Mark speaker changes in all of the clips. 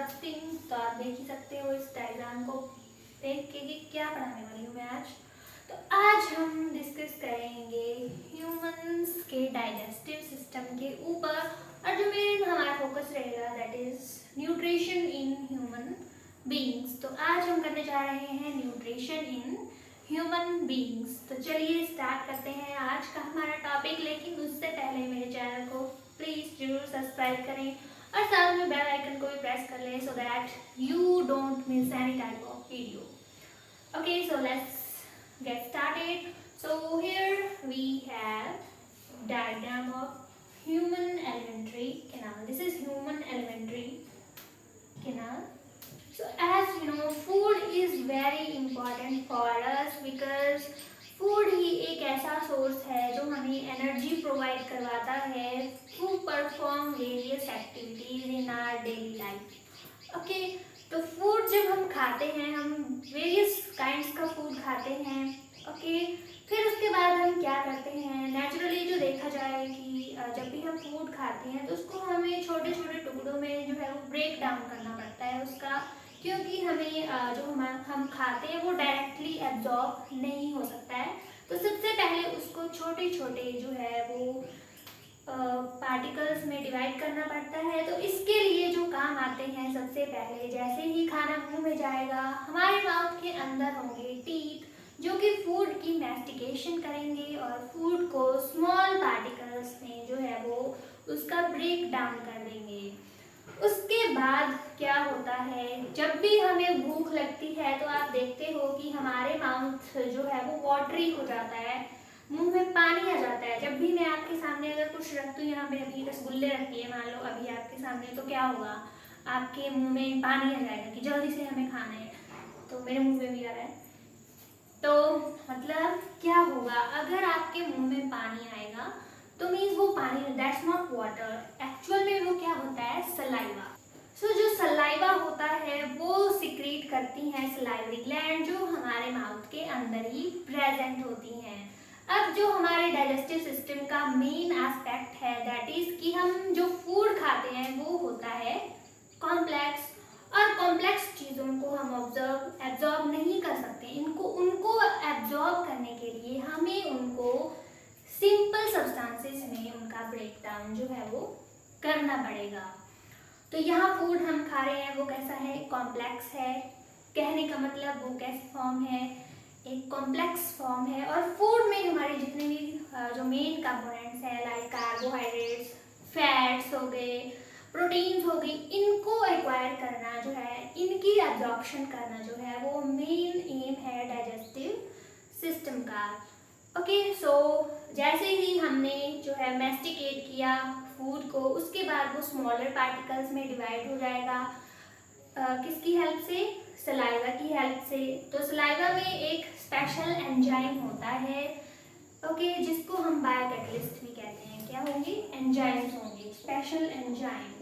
Speaker 1: Interesting. तो आप देख ही सकते हो इस डायग्राम को देख के कि क्या पढ़ाने वाली हूँ मैं आज। तो आज हम डिस्कस करेंगे ह्यूमंस के डाइजेस्टिव सिस्टम के ऊपर, और जो मेन हमारा फोकस रहेगा that is nutrition in human beings. तो आज हम करने जा रहे हैं न्यूट्रिशन इन ह्यूमन बीइंग्स। तो चलिए स्टार्ट करते हैं आज का हमारा टॉपिक। लेकिन उससे पहले मेरे चैनल को प्लीज जरूर सब्सक्राइब करें और साथ में बेल आइकन को भी प्रेस कर लें so that you don't miss any type of video. Okay, so let's get started. So here we have diagram of human alimentary canal. This is human alimentary canal. So as you know, food is very important for us because food ही एक ऐसा source है जो हमें energy provide करवाता है to perform various activities in our daily life. Okay, तो food जब हम खाते हैं, हम वेरियस काइंड्स का फूड खाते हैं। ओके, फिर उसके बाद हम क्या करते हैं, नेचुरली जो देखा जाए कि जब भी हम फूड खाते हैं तो उसको हमें छोटे छोटे टुकड़ों में जो है वो ब्रेक डाउन करना पड़ता है उसका, क्योंकि हमें जो हम खाते हैं वो डायरेक्टली एब्जॉर्ब नहीं हो सकता है। तो सबसे पहले उसको छोटे छोटे जो है वो पार्टिकल्स में डिवाइड करना पड़ता है। तो इसके लिए जो काम आते हैं, सबसे पहले जैसे ही खाना मुंह में जाएगा, हमारे माउथ के अंदर होंगे टीथ जो कि फूड की मैस्टिकेशन करेंगे और फूड को स्मॉल पार्टिकल्स में जो है वो उसका ब्रेक डाउन कर देंगे। उसके बाद क्या होता है, जब भी हमें भूख लगती है तो आप देखते हो कि हमारे माउथ जो है वो वाटरी हो जाता है, मुंह में पानी आ जाता है। जब भी मैं आपके सामने अगर कुछ रख दूँ, यहाँ पे अभी रसगुल्ले रखी है मान लो अभी आपके सामने, तो क्या होगा, आपके मुंह में पानी आ जाएगा कि जल्दी से हमें खाना है। तो मेरे मुंह में भी आ रहा है। तो मतलब क्या होगा, अगर आपके मुंह में पानी आएगा तो मीन्स वो पानी, दैट्स नॉट वाटर, एक्चुअल में वो क्या होता है, सलाइवा। सो जो सलाइवा होता है वो सिक्रीट करती हैं सलाइवरी ग्लैंड जो हमारे माउथ के अंदर ही प्रेजेंट होती हैं। अब जो हमारे डाइजेस्टिव सिस्टम का मेन एस्पेक्ट है दैट इज कि हम जो फूड खाते हैं वो होता है कॉम्प्लेक्स, और कॉम्प्लेक्स चीज़ों को हम एब्जॉर्ब नहीं कर सकते। उनको एब्जॉर्ब करने के लिए हमें उनको सिंपल सब्सटेंसेस में उनका ब्रेक डाउन जो है वो करना पड़ेगा। तो यहाँ फूड हम खा रहे हैं वो कैसा है, कॉम्प्लेक्स है। कहने का मतलब वो कैसी फॉर्म है, एक कॉम्प्लेक्स फॉर्म है। और फूड में हमारे जितने भी जो मेन कंपोनेंट्स हैं लाइक कार्बोहाइड्रेट्स, फैट्स हो गए, प्रोटीन्स हो गई, इनको एक्वायर करना जो है, इनकी एब्जॉर्प्शन करना जो है वो मेन एम है डाइजेस्टिव सिस्टम का। ओके, सो जैसे ही हमने जो है मैस्टिकेट किया फूड को, उसके बाद वो स्मॉलर पार्टिकल्स में डिवाइड हो जाएगा। किसकी हेल्प से, सलाइवा की हेल्प से। तो सलाइवा में एक स्पेशल एंजाइम होता है, ओके, जिसको हम बायोकैटलिस्ट भी कहते हैं। क्या होंगे, एंजाइम्स होंगे, स्पेशल एंजाइम्स।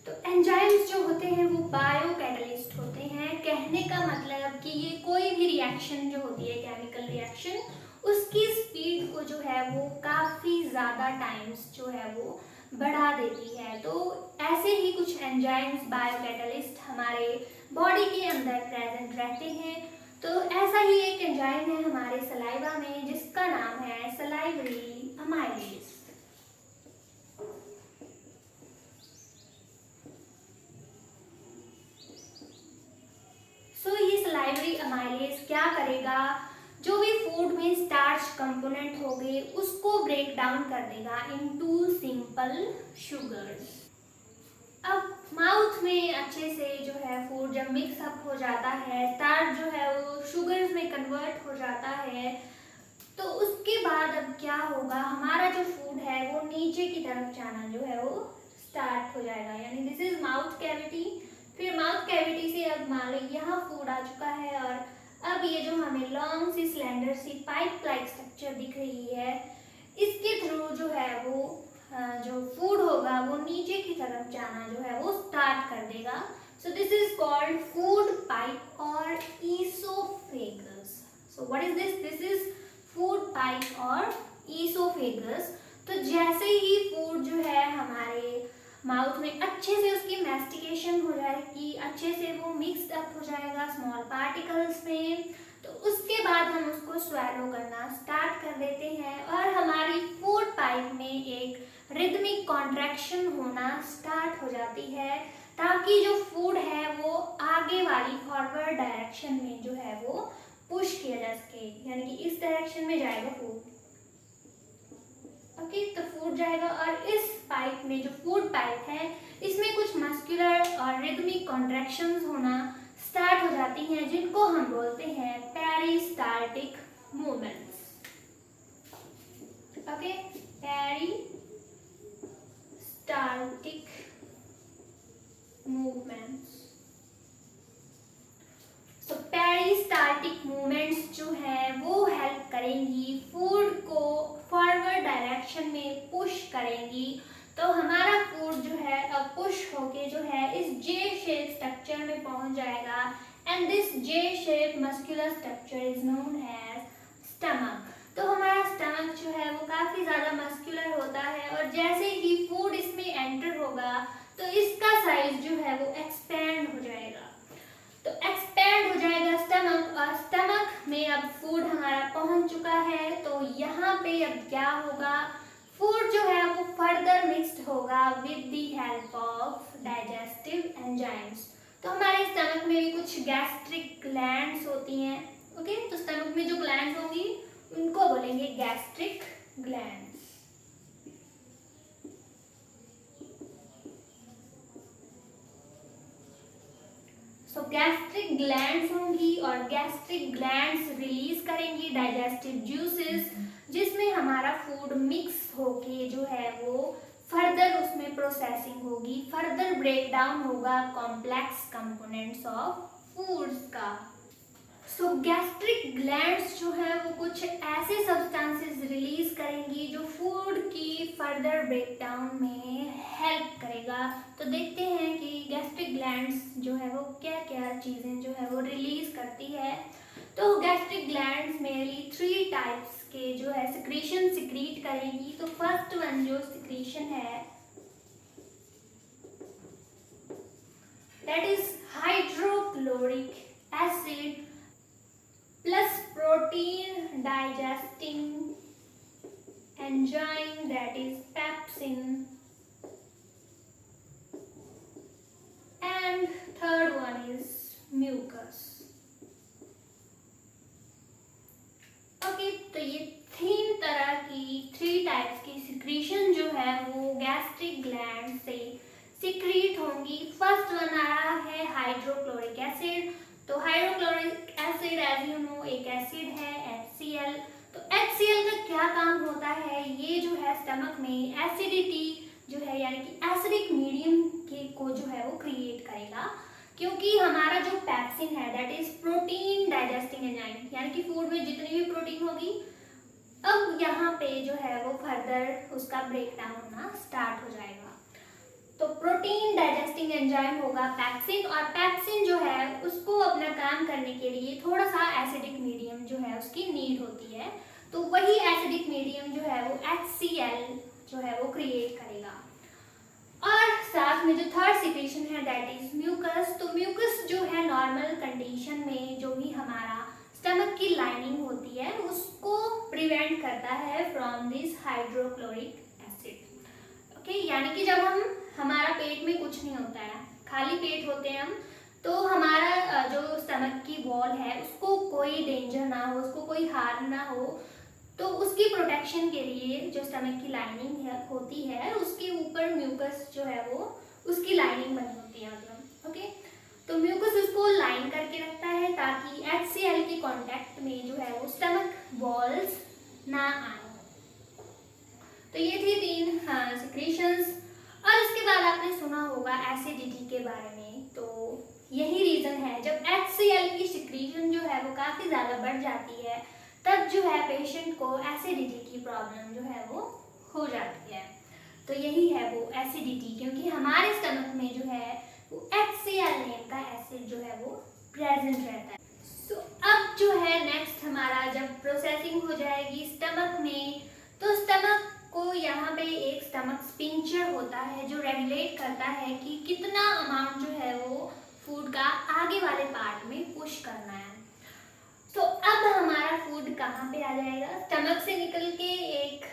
Speaker 1: तो एंजाइम्स जो होते हैं वो बायोकैटलिस्ट होते हैं। कहने का मतलब कि ये कोई भी रिएक्शन जो होती है, केमिकल रिएक्शन, उसकी स्पीड को जो है वो काफ़ी ज़्यादा टाइम्स जो है वो बढ़ा देती है। तो ऐसे ही कुछ एंजाइम्स बायोकैटलिस्ट हमारे बॉडी के अंदर प्रेजेंट रहते हैं। तो ऐसा ही एक एंजाइम है हमारे सलाइवा में जिसका नाम है सलाइवरी अमाइलेज। तो ये सलाइवरी अमाइलेज क्या करेगा, जो भी फूड में स्टार्च कंपोनेंट हो गए उसको ब्रेक डाउन कर देगा इनटू सिंपल शुगर्स। अब माउथ में अच्छे से जो है फूड जब मिक्स अप हो जाता है, स्टार्च जो है वो शुगर्स में कन्वर्ट हो जाता है, तो उसके बाद अब क्या होगा, हमारा जो फूड है वो नीचे की तरफ जाना जो है वो स्टार्ट हो जाएगा। यानी दिस इज माउथ कैविटी। फिर माउथ कैविटी से अब मान लो यहाँ फूड आ चुका है और अब ये जो हमें लॉन्ग सी स्लेंडर सी पाइप लाइक स्ट्रक्चर दिख रही है, इसके थ्रू जो है वो जो फूड होगा वो नीचे की तरफ जाना जो है वो स्टार्ट कर देगा। So this is called food pipe और oesophagus. So what is this, this is food pipe और ईसोफेगस। तो जैसे ही फूड जो है हमारे माउथ में अच्छे से उसकी मैस्टिकेशन हो जाएगी, अच्छे से वो मिक्स अप हो जाएगा स्मॉल पार्टिकल्स में। तो उसके बाद हम उसको स्वेलो करना स्टार्ट कर देते हैं और हमारी फूड पाइप में एक रिदमिक कॉन्ट्रैक्शन होना स्टार्ट हो जाती है, ताकि जो फूड है वो आगे वाली फॉरवर्ड डायरेक्शन में जो है वो पुश किया जा सके, यानी कि इस डायरेक्शन में जाएगा फूड। ओके, तो फूड जाएगा और इस पाइप में जो फूड पाइप है इसमें कुछ मस्कुलर और रिदमिक कॉन्ट्रैक्शंस होना स्टार्ट हो जाती हैं, जिनको हम बोलते हैं peristaltic movements. Okay, peristaltic movements. तो पेरिस्टाल्टिक मूवमेंट्स जो है वो हेल्प करेंगी फूड को फॉरवर्ड डायरेक्शन में पुश करेंगी। तो हमारा फूड जो है अब पुश होके जो है इस जे शेप स्ट्रक्चर में पहुंच जाएगा and this J shape muscular structure is known as stomach. तो हमारा स्टमक जो है वो काफी ज्यादा मस्कुलर होता है और जैसे ही फूड इसमें एंटर होगा तो इसका साइज जो है वो एक्सपेंड हो जाएगा। तो एक्सपेंड हो जाएगा स्टमक और स्टमक में अब फूड हमारा पहुंच चुका है। तो यहाँ पे अब क्या होगा, फूड जो है वो फर्दर मिक्स्ड होगा with the help of digestive enzymes. तो हमारे स्टमक में भी कुछ गैस्ट्रिक ग्लैंड्स होती हैं। ओके, तो स्टमक में जो ग्लैंड्स होंगी उनको बोलेंगे गैस्ट्रिक ग्लैंड्स। तो गैस्ट्रिक ग्लैंड्स होंगी और गैस्ट्रिक ग्लैंड्स रिलीज करेंगी डाइजेस्टिव जूसेस, जिसमें हमारा फूड मिक्स होके जो है वो फर्दर उसमें प्रोसेसिंग होगी, फर्दर ब्रेक डाउन होगा कॉम्प्लेक्स कंपोनेंट्स ऑफ फूड्स का। सो गैस्ट्रिक ग्लैंड्स जो है वो कुछ ऐसे सब्सटेंसेस रिलीज करेंगी जो फूड की फर्दर ब्रेकडाउन में हेल्प करेगा। तो देखते हैं कि गैस्ट्रिक ग्लैंड्स जो है वो क्या क्या चीज़ें जो है वो रिलीज करती है। तो गैस्ट्रिक ग्लैंड्स मेनली 3 टाइप्स के जो है सिक्रीशन सिक्रीट करेंगी। तो फर्स्ट वन जो सिक्रीशन है that is hydrochloric acid plus protein digesting enzyme that is pepsin, and third one is mucus. Okay, तो ये 3 तरह की 3 टाइप्स की सिक्रीशन जो है वो गैस्ट्रिक ग्लैंड से सिक्रीट होंगी। फर्स्ट वन आ रहा है हाइड्रोक्लोरिक एसिड। तो hydrochloric acid as you know एक एसिड है HCl। तो HCl का क्या काम होता है, ये जो है स्टमक में एसिडिटी जो है यानी कि एसिडिक मीडियम के को जो है वो क्रिएट करेगा, क्योंकि हमारा जो पेप्सिन है that is protein digesting enzyme, यानी कि फूड में जितनी भी प्रोटीन होगी अब यहाँ पे जो है वो फर्दर उसका ब्रेक डाउन होना स्टार्ट हो जाएगा। तो प्रोटीन डाइजेस्टिंग एंजाइम होगा पेप्सिन, और पेप्सिन जो है उसको अपना काम करने के लिए थोड़ा सा एसिडिक मीडियम जो है उसकी नीड होती है। तो वही एसिडिक मीडियम जो है वो HCl जो है वो क्रिएट करेगा। और साथ में जो थर्ड सिक्रीशन है दैट इज म्यूकस। तो म्यूकस जो है नॉर्मल कंडीशन में जो भी हमारा स्टमक की लाइनिंग होती है उसको प्रिवेंट करता है from this hydrochloric acid. Okay, यानी कि जब हमारा पेट में कुछ नहीं होता है, खाली पेट होते हैं हम, तो हमारा जो स्टमक की वॉल है उसको कोई डेंजर ना हो, उसको कोई हार्म ना हो, तो उसकी प्रोटेक्शन के लिए जो स्टमक की लाइनिंग है होती है उसके ऊपर म्यूकस जो है वो उसकी लाइनिंग बनी होती है मतलब। ओके, तो म्यूकस उसको लाइन करके रखता है ताकि HCl के कांटेक्ट में जो है वो स्टमक वॉल्स ना आए। तो ये थी 3 सिक्रीशंस। और उसके बाद आपने सुना होगा एसिडिटी के बारे में। तो यही रीज़न है जब HCl की सिक्रीशन जो है वो काफ़ी ज़्यादा बढ़ जाती है तब जो है पेशेंट को एसिडिटी की प्रॉब्लम जो है वो हो जाती है। तो यही है वो एसिडिटी, क्योंकि हमारे स्टमक में जो है वो HCl नेम का एसिड जो है वो प्रेजेंट रहता है। सो अब जो है नेक्स्ट हमारा जब प्रोसेसिंग हो जाएगी स्टमक में, तो स्टमक को यहाँ पे एक स्टमक स्पिंचर होता है जो रेगुलेट करता है कि कितना अमाउंट जो है वो फूड का आगे वाले पार्ट में पुश करना है। तो अब हमारा फूड कहाँ पे आ जाएगा, स्टमक से निकल के एक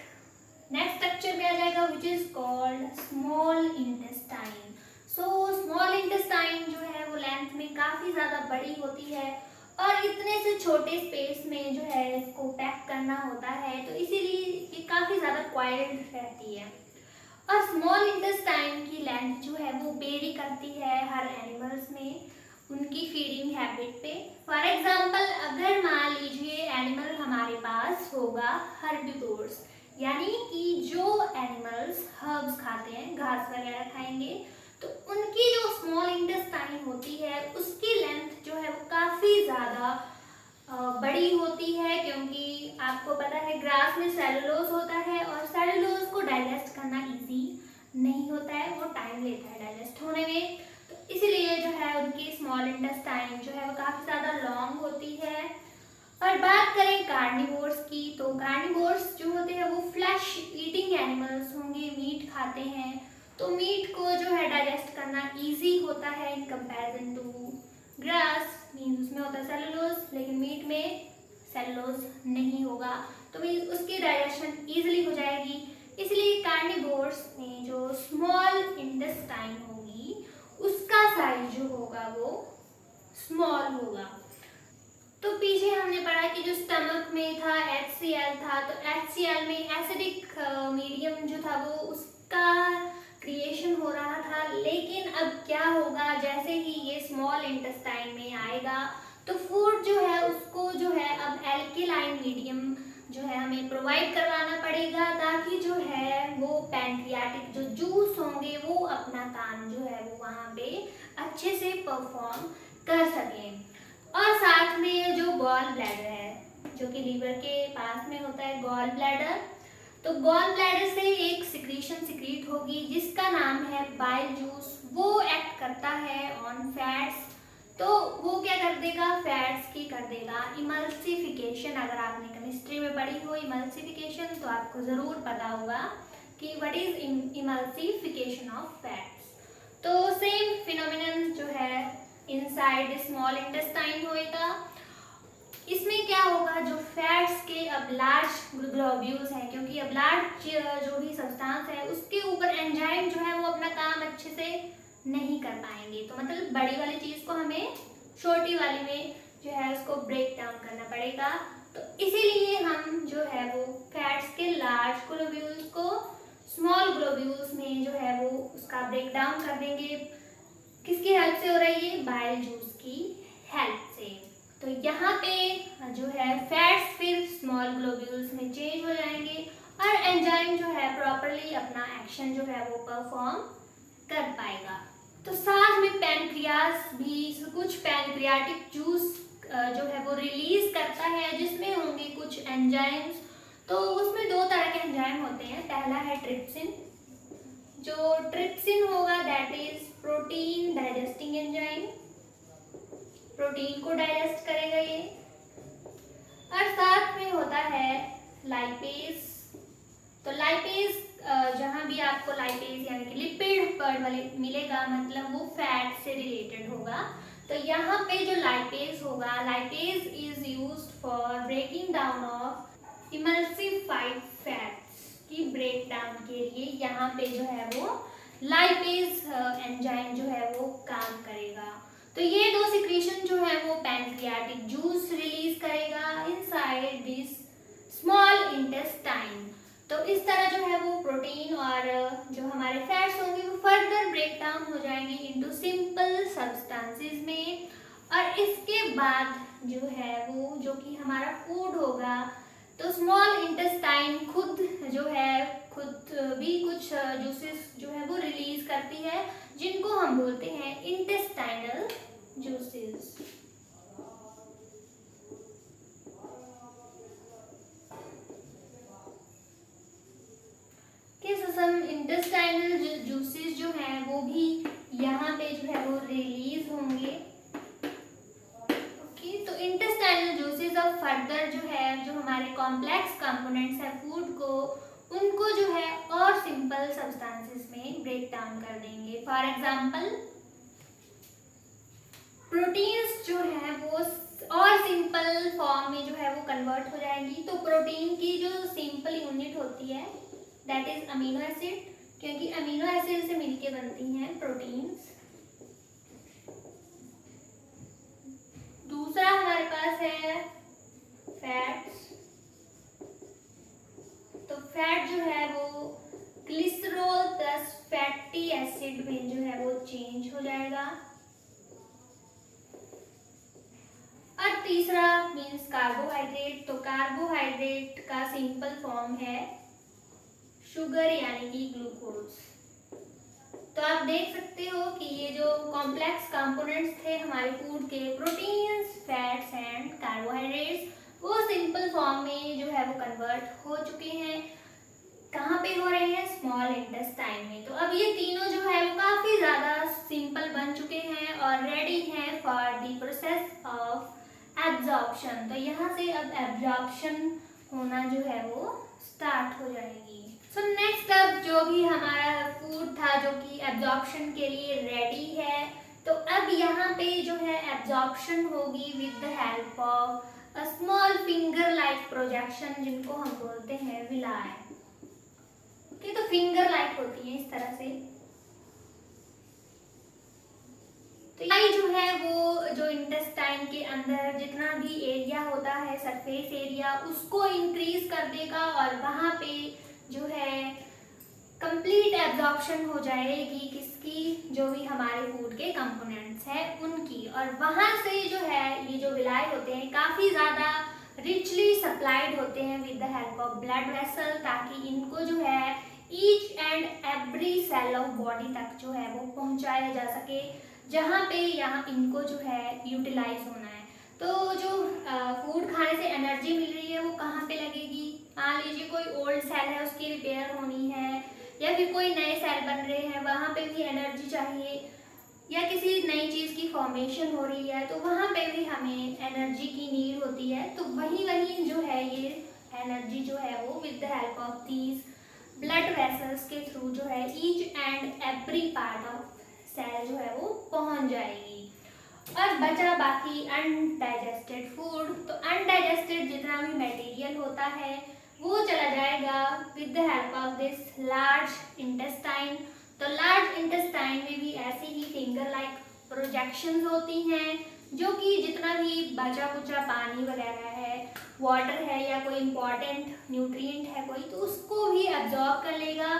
Speaker 1: नेक्स्ट स्ट्रक्चर में आ जाएगा which is called small intestine. So small intestine जो है वो लेंथ में काफ़ी ज़्यादा बड़ी होती है और इतने से छोटे स्पेस में जो है इसको पैक करना होता है, तो इसीलिए ये काफ़ी ज़्यादा क्वाइल्ड रहती है। और स्मॉल इंटेस्टाइन की लेंथ जो है वो वेरी करती है हर एनिमल्स में उनकी फीडिंग हैबिट पे। फॉर एग्जांपल अगर मान लीजिए एनिमल हमारे पास होगा हर्बिवोर्स, यानी कि जो एनिमल्स हर्ब्स खाते हैं, घास वगैरह खाएंगे, तो उनकी जो स्मॉल इंटेस्टाइन होती है उसकी लेंथ जो है वो काफ़ी ज़्यादा बड़ी होती है, क्योंकि आपको पता है ग्रास में सेलुलोज होता है और सेलुलोज को डाइजेस्ट करना इजी नहीं होता है, वो टाइम लेता है डाइजेस्ट होने में। तो इसीलिए जो है उनकी स्मॉल इंटेस्टाइन जो है वो काफ़ी ज़्यादा लॉन्ग होती है। और बात करें कार्निवोर्स की, तो कार्निवोर्स जो होते हैं वो फ्लैश ईटिंग एनिमल्स होंगे, मीट खाते हैं, तो मीट को जो है डाइजेस्ट करना इजी होता है in comparison to grass. Means उसमें होता है सेलुलोज, लेकिन मीट में सेलुलोज नहीं होगा, तो मीन्स उसकी डाइजेशन इजीली हो जाएगी। इसलिए कार्निवोर्स में जो स्मॉल इंटेस्टाइन होगी उसका साइज जो होगा वो स्मॉल होगा। तो पीछे हमने पढ़ा कि जो स्टमक में था HCl था, तो HCl में एसिडिक मीडियम जो था वो उसका क्रिएशन हो रहा था, लेकिन अब क्या होगा, जैसे ही ये स्मॉल इंटेस्टाइन में आएगा तो फूड जो है उसको जो है अब एल्केलाइन मीडियम जो है हमें प्रोवाइड करवाना पड़ेगा, ताकि जो है वो पैंक्रियाटिक जो जूस होंगे वो अपना काम जो है वो वहाँ पे अच्छे से परफॉर्म कर सकें। और साथ में जो गॉल ब्लैडर है, जो कि लीवर के पास में होता है गॉल ब्लैडर, तो गॉल ब्लैडर से एक सिक्रीशन सिक्रीट होगी जिसका नाम है बाइल जूस। वो एक्ट करता है ऑन फैट्स, तो वो क्या कर देगा, फैट्स की कर देगा इमल्सिफिकेशन। अगर आपने केमिस्ट्री में पढ़ी हो इमल्सिफिकेशन तो आपको ज़रूर पता होगा कि what is emulsification of fats. तो सेम फिनोमिनन जो है इनसाइड स्मॉल इंटेस्टाइन होएगा। इसमें क्या होगा, जो फैट्स के अब लार्ज ग्लोब्यूल्स हैं, क्योंकि अब लार्ज जो भी सब्सटेंस है उसके ऊपर एंजाइम जो है वो अपना काम अच्छे से नहीं कर पाएंगे, तो मतलब बड़ी वाली चीज़ को हमें छोटी वाली में जो है उसको ब्रेक डाउन करना पड़ेगा। तो इसीलिए हम जो है वो फैट्स के लार्ज ग्लोब्यूल्स को स्मॉल ग्लोब्यूल्स में जो है वो उसका ब्रेक डाउन कर देंगे। किसकी हेल्प से हो रही है, बाइल जूस की हेल्प से। तो यहाँ पे जो है फैट्स फिर स्मॉल ग्लोब्यूल्स में चेंज हो जाएंगे और एंजाइम जो है प्रॉपरली अपना एक्शन जो है वो परफॉर्म कर पाएगा। तो साथ में पैनक्रियास भी कुछ पैनक्रियाटिक जूस जो है वो रिलीज करता है, जिसमें होंगे कुछ एंजाइम्स। तो उसमें दो तरह के एंजाइम होते हैं, पहला है ट्रिप्सिन। जो ट्रिप्सिन होगा that is protein digesting enzyme, protein को डाइजेस्ट करेगा ये। और साथ में होता है लाइपेज। तो लाइपेज जहाँ भी आपको लाइपेज यानी कि लिपिड पर्ड वाले मिलेगा, मतलब वो फैट से रिलेटेड होगा। तो यहाँ पे जो लाइपेज होगा, lipase is used for breaking down of emulsified fats की ब्रेक डाउन के लिए यहाँ पे जो है वो लाइपेज एंजाइम जो है वो काम करेगा। तो ये दो सिक्रीशन जो है वो पैनक्रियाटिक जूस रिलीज करेगा इनसाइड दिस स्मॉल इंटेस्टाइन। तो इस तरह जो है वो प्रोटीन और जो हमारे फैट्स होंगे वो फर्दर ब्रेक डाउन हो जाएंगे इनटू सिंपल सब्सटेंसेस में। और इसके बाद जो है वो जो कि हमारा फूड होगा, तो स्मॉल इंटेस्टाइन खुद जो है खुद भी कुछ जूसेस जो है वो रिलीज करती है, जिनको हम बोलते हैं इंटेस्टाइनल जूसेस। इंटेस्टाइनल जूसेस जो हैं वो भी यहाँ पे जो है वो रिलीज होंगे। ओके, तो इंटेस्टाइनल जूसेस अब फर्दर जो है जो हमारे कॉम्प्लेक्स कंपोनेंट्स है फूड को, उनको जो है और सिंपल सब्सटेंसेस में ब्रेक डाउन कर देंगे। फॉर एग्जाम्पल प्रोटीन्स जो है वो और सिंपल फॉर्म में जो है वो कन्वर्ट हो जाएंगी। तो प्रोटीन की जो सिंपल यूनिट होती है दैट इज अमीनो एसिड, क्योंकि अमीनो एसिड से मिलके बनती हैं प्रोटीन्स। दूसरा हमारे पास है फैट्स। तो फैट जो है वो ग्लिसरॉल प्लस फैटी एसिड में जो है वो चेंज हो जाएगा। और तीसरा मीन्स कार्बोहाइड्रेट। तो कार्बोहाइड्रेट का सिंपल फॉर्म है शुगर यानी कि ग्लूकोज। तो आप देख सकते हो कि ये जो कॉम्प्लेक्स कंपोनेंट्स थे हमारे फूड के, प्रोटीन्स, फैट्स एंड कार्बोहाइड्रेट्स, वो सिंपल फॉर्म में जो है वो कन्वर्ट हो चुके हैं। कहाँ पे हो रहे हैं? स्मॉल इंटेस्टाइन में। तो अब ये तीनों जो है वो काफी ज्यादा सिंपल बन चुके हैं और रेडी हैं for the process of absorption. तो यहाँ से अब एब्जॉर्प्शन होना जो है वो स्टार्ट हो जाएगी। सो नेक्स्ट अब जो भी हमारा फूड था जो कि एब्जॉर्प्शन के लिए रेडी है, तो अब यहाँ पे जो है एब्जॉर्प्शन होगी with the help of a small finger like projection, जिनको हम बोलते हैं विलाई। ओके, तो फिंगर लाइक होती है इस तरह से। तो ये जो है वो जो इंटेस्टाइन के अंदर जितना भी एरिया होता है, सरफेस एरिया, उसको इंक्रीज कर देगा और वहाँ पे जो है कंप्लीट एब्जॉर्प्शन हो जाएगी किसकी? जो भी हमारे फूड के कंपोनेंट्स हैं उनकी। और वहाँ से जो है ये जो विलाई होते हैं काफ़ी ज़्यादा रिचली सप्लाइड होते हैं with the help of blood vessel, ताकि इनको जो है each and every cell of body तक जो है वो पहुँचाया जा सके, जहाँ पे यहाँ इनको जो है यूटिलाइज होना है। तो जो फूड खाने से एनर्जी मिल रही है वो कहाँ पे लगेगी? मान लीजिए कोई ओल्ड सेल है उसकी रिपेयर होनी है, या फिर कोई नए सेल बन रहे हैं वहाँ पे भी एनर्जी चाहिए, या किसी नई चीज़ की फॉर्मेशन हो रही है तो वहाँ पे भी हमें एनर्जी की नीड होती है। तो वही जो है ये एनर्जी जो है वो with the help of these blood vessels के थ्रू जो है each and every part of cell जो है वो पहुँच जाएगी। और बचा बाकी अनडाइजेस्टेड फूड। तो अनडाइजेस्टेड जितना भी मटेरियल होता है वो चला जाएगा with the help of this large intestine. तो लार्ज इंटेस्टाइन में भी ऐसे ही फिंगर लाइक प्रोजेक्शंस होती हैं, जो कि जितना भी बचा कुचा पानी वगैरह है, वाटर है या कोई इंपॉर्टेंट न्यूट्रिएंट है कोई, तो उसको भी एब्जॉर्ब कर लेगा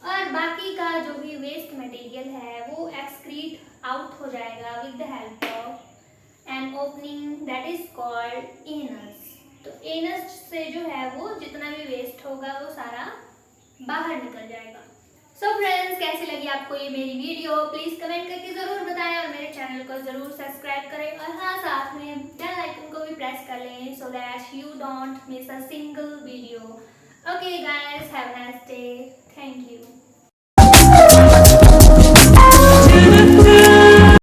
Speaker 1: और बाकी का जो भी वेस्ट मटेरियल है वो एक्सक्रीट आउट हो जाएगा with the help of an opening that is called anus. तो एनस से जो है वो जितना भी वेस्ट होगा वो सारा बाहर निकल जाएगा। सो फ्रेंड्स, कैसी लगी आपको ये मेरी वीडियो? प्लीज कमेंट करके जरूर बताएं और मेरे चैनल को जरूर सब्सक्राइब करें और हाँ, साथ में बेल आइकन को भी प्रेस कर लें so that you don't miss a single video. Okay guys, have a nice day. Thank you.